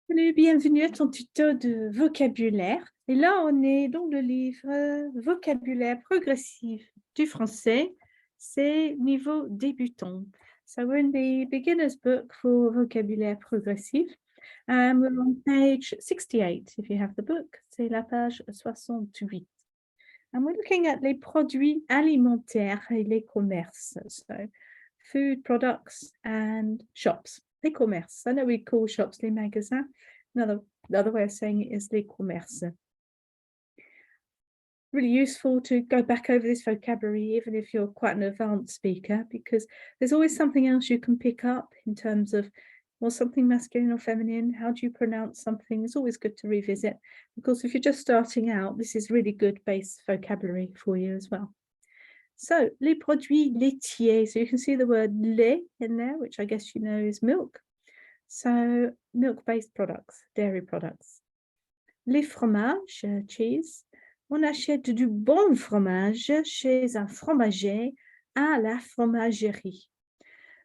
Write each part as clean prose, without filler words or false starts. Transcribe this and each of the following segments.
Salut, bienvenue à ton tuto de vocabulaire. Et là, on est dans le livre Vocabulaire progressif du français. C'est niveau débutant. So we're in the beginner's book for vocabulaire progressif. And we're on page 68, if you have the book. C'est la page 68. And we're looking at les produits alimentaires et les commerces. So food products and shops. Les commerces. I know we call shops les magasins. Another way of saying it is les commerces. Really useful to go back over this vocabulary, even if you're quite an advanced speaker, because there's always something else you can pick up in terms of, well, something masculine or feminine. How do you pronounce something? It's always good to revisit, because if you're just starting out, this is really good base vocabulary for you as well. So, les produits laitiers. So you can see the word lait in there, which I guess you know is milk. So, milk-based products, dairy products. Les fromages, cheese. On achète du bon fromage chez un fromager à la fromagerie.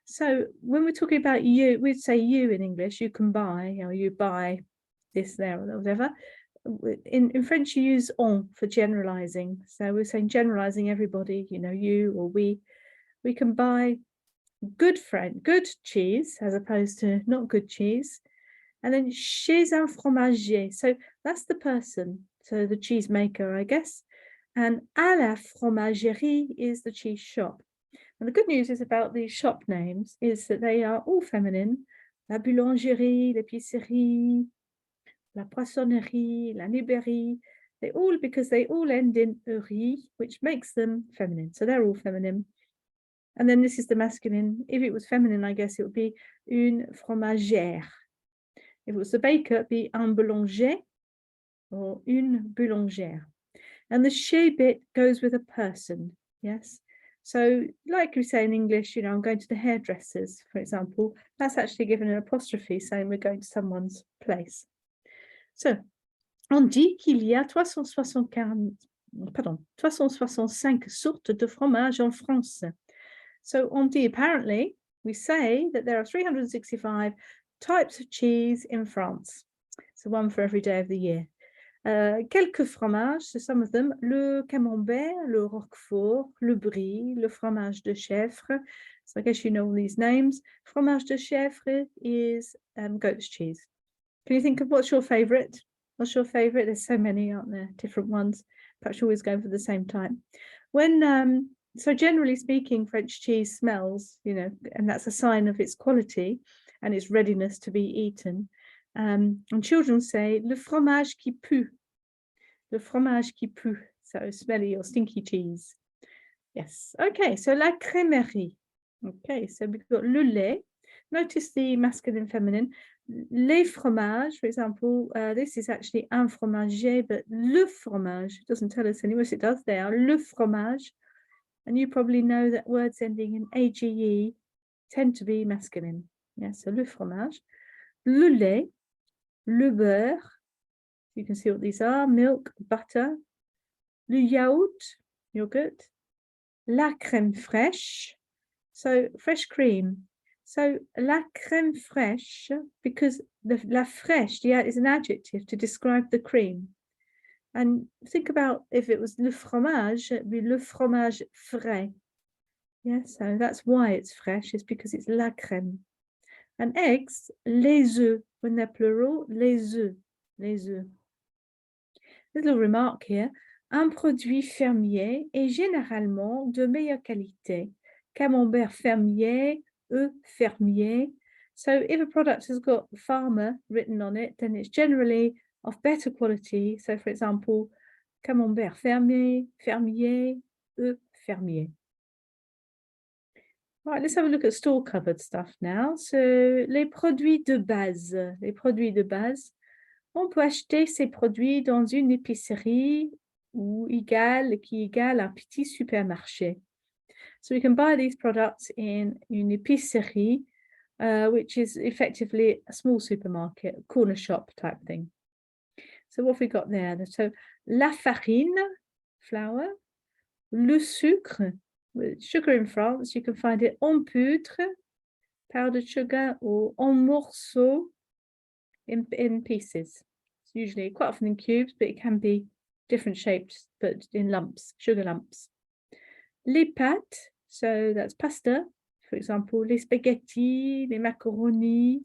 So, when we're talking about you, we'd say you in English, you can buy, or you buy this, there, or whatever. In French, you use on for generalizing. So we're saying generalizing everybody, you know, you or we. We can buy good cheese as opposed to not good cheese. And then chez un fromager. So that's the person, so the cheese maker, I guess. And à la fromagerie is the cheese shop. And the good news is about these shop names is that they are all feminine. La boulangerie, l'épicerie, la poissonnerie, la librairie, because they all end in -erie, which makes them feminine. So they're all feminine. And then this is the masculine. If it was feminine, I guess it would be une fromagère. If it was the baker, it'd be un boulanger or une boulangère. And the chez bit goes with a person, yes? So like we say in English, you know, I'm going to the hairdressers, for example, that's actually given an apostrophe saying we're going to someone's place. So, on dit qu'il y a 365 sortes de fromage en France. So, on dit, apparently, we say that there are 365 types of cheese in France. So, one for every day of the year. Quelques fromages, so some of them, le camembert, le roquefort, le brie, le fromage de chèvre. So, I guess you know all these names. Fromage de chèvre is goat's cheese. Can you think of what's your favorite? What's your favorite? There's so many, aren't there? Different ones. Perhaps you always go for the same type. So generally speaking, French cheese smells, you know, and that's a sign of its quality and its readiness to be eaten. And children say, le fromage qui pue. Le fromage qui pue. So smelly or stinky cheese. Yes. Okay, so la crèmerie. Okay, so we've got le lait. Notice the masculine and feminine. Les fromages, for example, this is actually un fromager, but le fromage doesn't tell us anywhere. It does there, le fromage. And you probably know that words ending in age tend to be masculine. Yes, so le fromage. Le lait, le beurre. You can see what these are, milk, butter. Le yaourt, yogurt. La crème fraîche, so fresh cream. So la crème fraîche, because la fraîche, yeah, is an adjective to describe the cream. And think about if it was le fromage, it'd be le fromage frais. Yeah, so that's why it's fresh, it's because it's la crème. And eggs, les œufs, when they're plural, les œufs, les œufs. Little remark here, un produit fermier est généralement de meilleure qualité. Camembert fermier, œufs fermier. So if a product has got farmer written on it, then it's generally of better quality. So for example, camembert fermier, fermier, œufs fermier. Right, let's have a look at store covered stuff now. So les produits de base. Les produits de base. On peut acheter ces produits dans une épicerie qui égale un petit supermarché. So we can buy these products in une épicerie, which is effectively a small supermarket, corner shop type thing. So what have we got there? So la farine, flour, le sucre, sugar in France, you can find it en poudre, powdered sugar, or en morceaux, in pieces. It's usually quite often in cubes, but it can be different shapes, but in lumps, sugar lumps. Les pâtes, so that's pasta, for example, les spaghetti, les macaroni,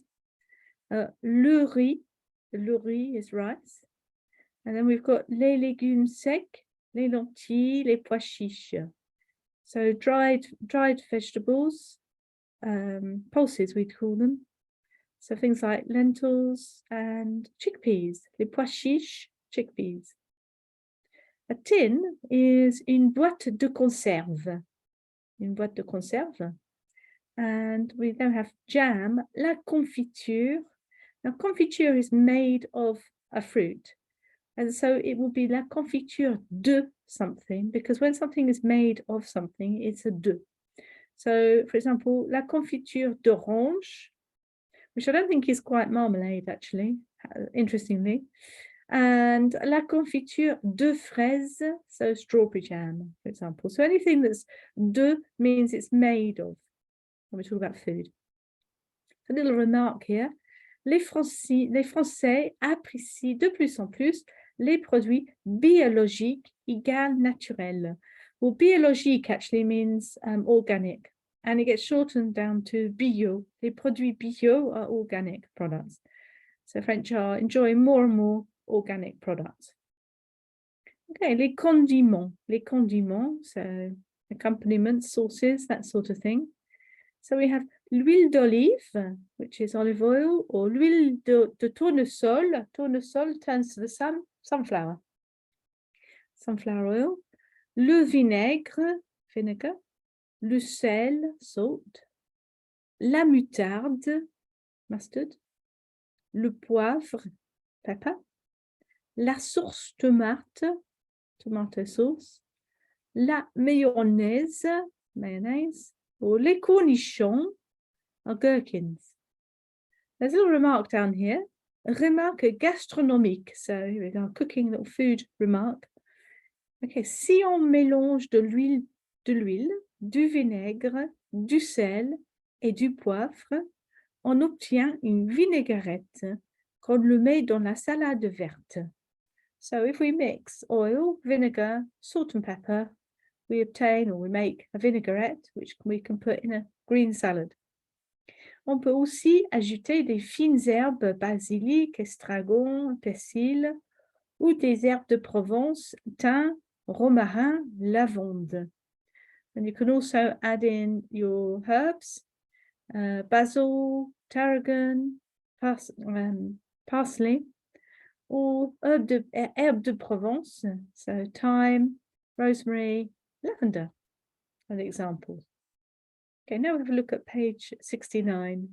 le riz is rice. And then we've got les légumes secs, les lentilles, les pois chiches. So dried vegetables, pulses we'd call them. So things like lentils and chickpeas, les pois chiches, chickpeas. A tin is une boîte de conserve. Une boîte de conserve. And we now have jam, la confiture. Now, confiture is made of a fruit. And so it will be la confiture de something, because when something is made of something, it's a de. So, for example, la confiture d'orange, which I don't think is quite marmalade, actually, interestingly. And la confiture de fraise, so strawberry jam, for example. So anything that's de means it's made of, when we talk about food. A little remark here. Les Français apprécient de plus en plus les produits biologiques égale naturels. Well, biologique actually means organic, and it gets shortened down to bio. Les produits bio are organic products. So French are enjoying more and more organic products. Okay, les condiments, so accompaniments, sauces, that sort of thing. So we have l'huile d'olive, which is olive oil, or l'huile de tournesol. Tournesol turns to the sunflower oil. Le vinaigre, vinegar. Le sel, salt. La moutarde, mustard. Le poivre, pepper. La sauce tomate, tomato sauce. La mayonnaise, or les cornichons, or gherkins. There's a little remark down here, a remarque gastronomique. So here we go, cooking little food remark. Okay, si on mélange de l'huile, du vinaigre, du sel et du poivre, on obtient une vinaigrette qu'on le met dans la salade verte. So if we mix oil, vinegar, salt and pepper, we obtain or we make a vinaigrette, which we can put in a green salad. On peut aussi ajouter des fines herbes, basilic, estragon, persil, ou des herbes de Provence, thym, romarin, lavande. And you can also add in your herbs, basil, tarragon, parsley, or herbe de Provence, so thyme, rosemary, lavender, an example. Okay, now we have a look at page 69.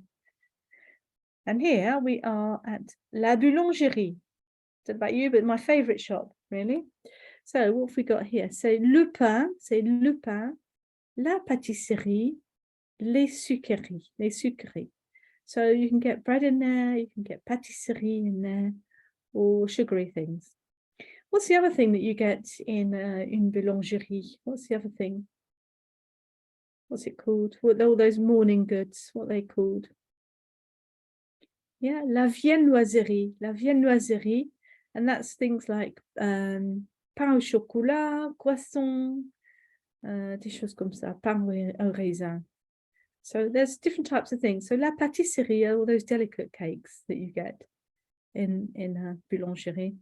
And here we are at La Boulangerie. I don't know about you, but my favorite shop, really. So what have we got here? C'est le pain, la pâtisserie, les sucreries. So you can get bread in there, you can get pâtisserie in there, or sugary things. What's the other thing that you get in une boulangerie? What's the other thing? What's it called? What, all those morning goods, what are they called? Yeah, la viennoiserie, and that's things like pain au chocolat, croissant, des choses comme ça, pain au raisin. So there's different types of things. So la pâtisserie are all those delicate cakes that you get in boulangerie.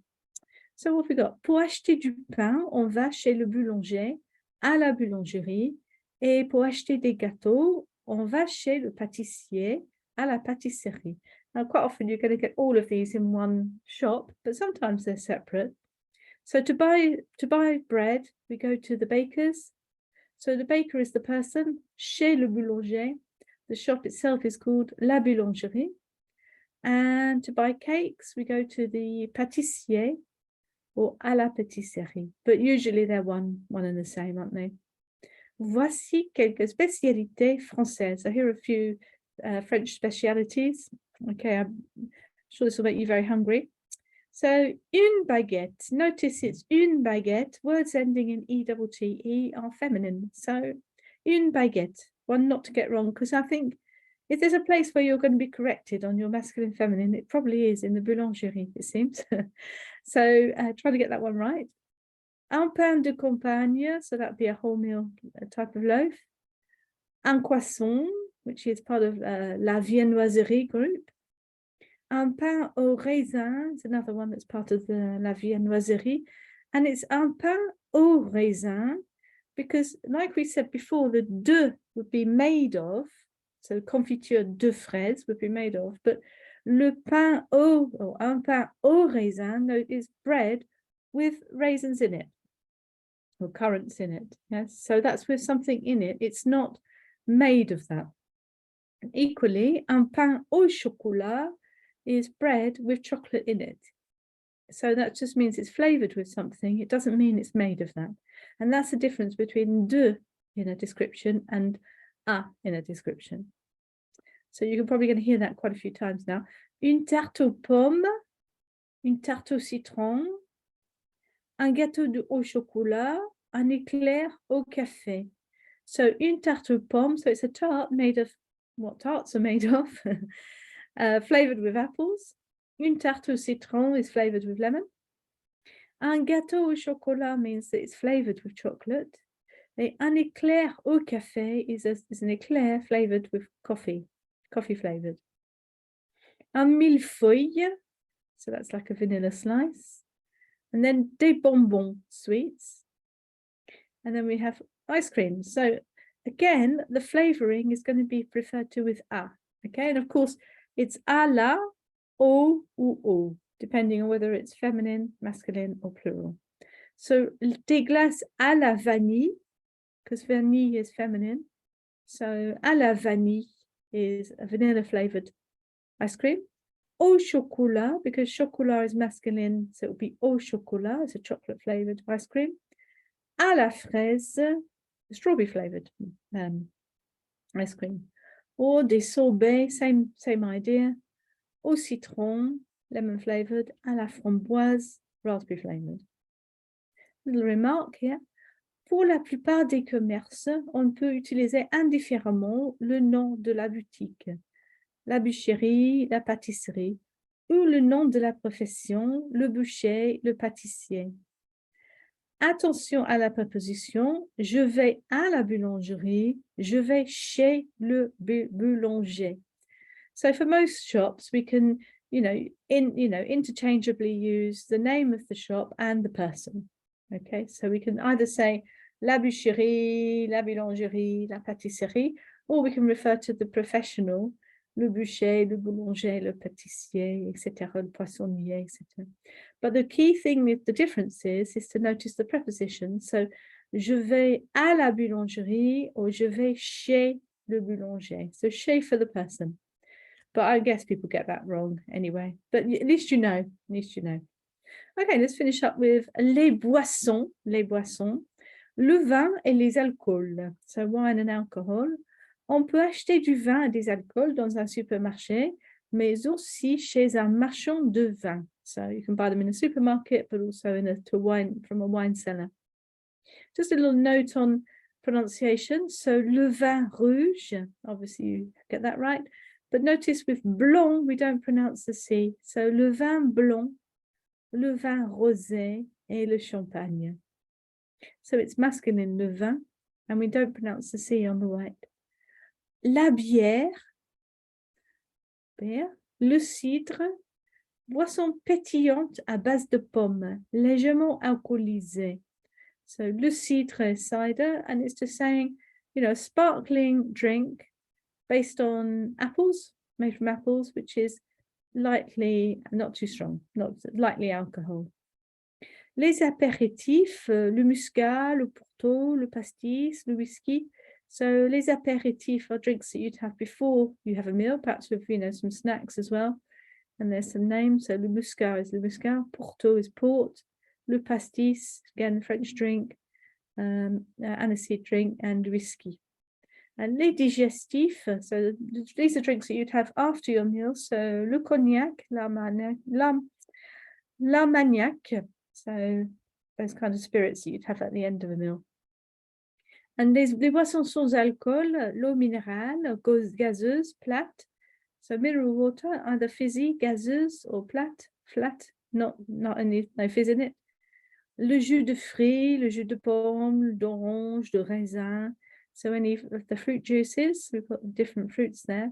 So what have we got? Pour acheter du pain, on va chez le boulanger, à la boulangerie. Et pour acheter des gâteaux, on va chez le pâtissier, à la pâtisserie. Now, quite often you're going to get all of these in one shop, but sometimes they're separate. So to buy bread, we go to the baker's. So the baker is the person, chez le boulanger. The shop itself is called la boulangerie. And to buy cakes, we go to the pâtissier or à la pâtisserie. But usually they're one and the same, aren't they? Voici quelques spécialités françaises. So here are a few French specialities. Okay, I'm sure this will make you very hungry. So, une baguette. Notice it's une baguette. Words ending in E-double-T-E are feminine. So, une baguette. One not to get wrong, because I think If there's a place where you're going to be corrected on your masculine, feminine, it probably is in the boulangerie, it seems. So try to get that one right. Un pain de campagne, so that'd be a wholemeal type of loaf. Un croissant, which is part of la viennoiserie group. Un pain au raisin is another one that's part of the la viennoiserie. And it's un pain au raisin because, like we said before, the de would be made of, so confiture de fraises would be made of, but le pain au, or un pain au raisin, no, is bread with raisins in it, or currants in it. Yes, so that's with something in it. It's not made of that. And equally, un pain au chocolat is bread with chocolate in it. So that just means it's flavored with something. It doesn't mean it's made of that. And that's the difference between de in a description and a in a description. So you're probably going to hear that quite a few times now. Une tarte aux pommes, une tarte au citron, un gâteau au chocolat, un éclair au café. So une tarte aux pommes, so it's a tart made of what tarts are made of, flavored with apples. Une tarte au citron is flavored with lemon. Un gâteau au chocolat means that it's flavored with chocolate. Et un éclair au café is an eclair flavored with coffee flavored. Un millefeuille, so that's like a vanilla slice. And then des bonbons, sweets. And then we have ice cream. So again, the flavoring is going to be referred to with a. Okay, and of course, it's à la, au, ou au, depending on whether it's feminine, masculine, or plural. So des glaces à la vanille, because vanille is feminine. So à la vanille is a vanilla flavored ice cream. Au chocolat, because chocolat is masculine, so it will be au chocolat, it's a chocolate flavored ice cream. À la fraise, strawberry flavored ice cream. Or des sorbets, same idea. Au citron, lemon flavored. À la framboise, raspberry flavored. Little remark here. Pour la plupart des commerces, on peut utiliser indifféremment le nom de la boutique, la boucherie, la pâtisserie, ou le nom de la profession, le boucher, le pâtissier. Attention à la préposition, je vais à la boulangerie, je vais chez le boulanger. So for most shops, we can, interchangeably use the name of the shop and the person. Okay, so we can either say la boucherie, la boulangerie, la pâtisserie, or we can refer to the professional, le boucher, le boulanger, le pâtissier, etc., le poissonnier, etc. But the key thing with the difference is to notice the preposition. So, je vais à la boulangerie, or je vais chez le boulanger. So, chez for the person. But I guess people get that wrong anyway. But at least you know. Okay, let's finish up with les boissons, le vin et les alcools. So wine and alcohol. On peut acheter du vin et des alcools dans un supermarché, mais aussi chez un marchand de vin. So you can buy them in a supermarket, but also from a wine cellar. Just a little note on pronunciation. So le vin rouge, obviously you get that right. But notice with blanc, we don't pronounce the C. So le vin blanc, le vin rosé, et le champagne. So it's masculine, le vin, and we don't pronounce the C on the right. La bière, le cidre, boisson pétillante à base de pommes, légèrement alcoolisée. So le cidre is cider, and it's just saying, sparkling drink based on apples, made from apples, which is lightly, not too strong, not lightly alcohol. Les apéritifs, le muscat, le porto, le pastis, le whisky. So les apéritifs are drinks that you'd have before you have a meal, perhaps with, some snacks as well. And there's some names. So le muscat is le muscat, porto is port, le pastis, again, French drink, aniseed drink, and whisky. And les digestifs, so these are drinks that you'd have after your meal. So le cognac, l'armagnac, so those kind of spirits that you'd have at the end of a meal. And les boissons sans alcool, l'eau minérale, gazeuse, plate. So mineral water, either fizzy, gazeuse, or plate, flat, not any, no fizz in it. Le jus de fruits, le jus de pomme, d'orange, de raisin. So any of the fruit juices, we've got different fruits there.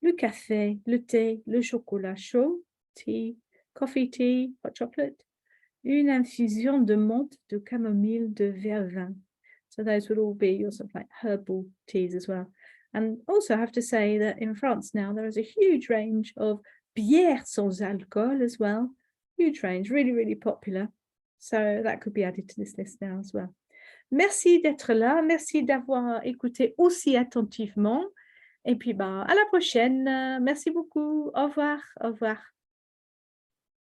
Le café, le thé, le chocolat chaud, tea, coffee, tea, hot chocolate. Une infusion de menthe, de camomile, de vervein. So those would all be your sort of like herbal teas as well. And also I have to say that in France now, there is a huge range of bières sans alcool as well. Huge range, really, really popular. So that could be added to this list now as well. Merci d'être là. Merci d'avoir écouté aussi attentivement. Et puis, à la prochaine. Merci beaucoup. Au revoir. Au revoir.